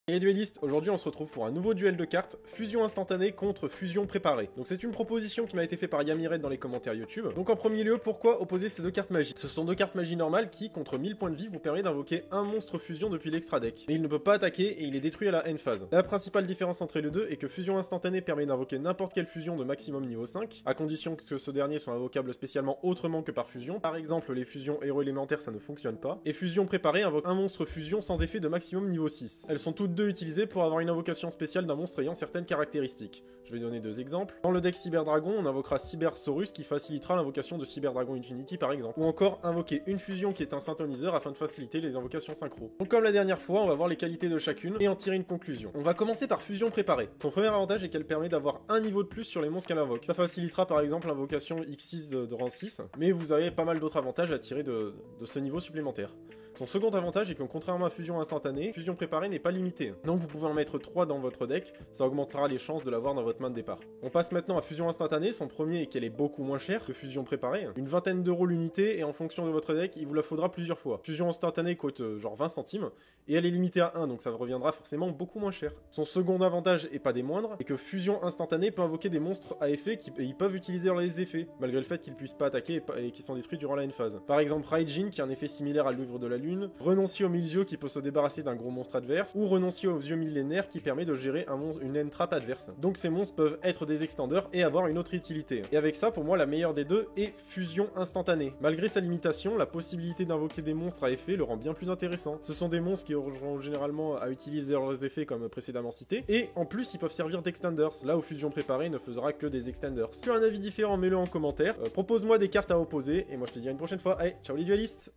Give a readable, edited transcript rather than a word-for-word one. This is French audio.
Et les duellistes, aujourd'hui on se retrouve pour un nouveau duel de cartes, fusion instantanée contre fusion préparée. Donc c'est une proposition qui m'a été faite par Yamiret dans les commentaires YouTube. Donc en premier lieu, pourquoi opposer ces deux cartes magie? Ce sont deux cartes magie normales qui, contre 1000 points de vie, vous permet d'invoquer un monstre fusion depuis l'extra deck. Mais il ne peut pas attaquer et il est détruit à la end phase. La principale différence entre les deux est que fusion instantanée permet d'invoquer n'importe quelle fusion de maximum niveau 5, à condition que ce dernier soit invocable spécialement autrement que par fusion. Par exemple, les fusions héros élémentaires ça ne fonctionne pas. Et fusion préparée invoque un monstre fusion sans effet de maximum niveau 6. Elles sont toutes deux utilisées pour avoir une invocation spéciale d'un monstre ayant certaines caractéristiques. Je vais donner deux exemples. Dans le deck Cyberdragon, on invoquera Cybersaurus qui facilitera l'invocation de Cyberdragon Infinity par exemple. Ou encore invoquer une fusion qui est un synthoniseur afin de faciliter les invocations synchro. Donc comme la dernière fois, on va voir les qualités de chacune et en tirer une conclusion. On va commencer par fusion préparée. Son premier avantage est qu'elle permet d'avoir un niveau de plus sur les monstres qu'elle invoque. Ça facilitera par exemple l'invocation X6 de rang 6, mais vous avez pas mal d'autres avantages à tirer de ce niveau supplémentaire. Son second avantage est que contrairement à fusion instantanée, fusion préparée n'est pas limitée. Donc vous pouvez en mettre 3 dans votre deck, ça augmentera les chances de l'avoir dans votre main de départ. On passe maintenant à fusion instantanée, son premier est qu'elle est beaucoup moins chère que fusion préparée. Une vingtaine d'euros l'unité et en fonction de votre deck, il vous la faudra plusieurs fois. Fusion instantanée coûte genre 20 centimes et elle est limitée à 1, donc ça reviendra forcément beaucoup moins cher. Son second avantage, et pas des moindres, est que fusion instantanée peut invoquer des monstres à effet qui ils peuvent utiliser les effets, malgré le fait qu'ils puissent pas attaquer et qu'ils sont détruits durant la end phase. Par exemple Raijin qui a un effet similaire à l'œuvre de la lune, renoncier au milieu qui peut se débarrasser d'un gros monstre adverse, ou renoncier aux yeux millénaires qui permet de gérer une end trap adverse. Donc ces monstres peuvent être des extenders et avoir une autre utilité. Et avec ça, pour moi, la meilleure des deux est fusion instantanée. Malgré sa limitation, la possibilité d'invoquer des monstres à effet le rend bien plus intéressant. Ce sont des monstres qui auront généralement à utiliser leurs effets comme précédemment cité, et en plus ils peuvent servir d'extenders, là où fusion préparée ne fera que des extenders. Si tu as un avis différent, mets-le en commentaire, propose-moi des cartes à opposer, et moi je te dis à une prochaine fois. Allez, ciao les duellistes!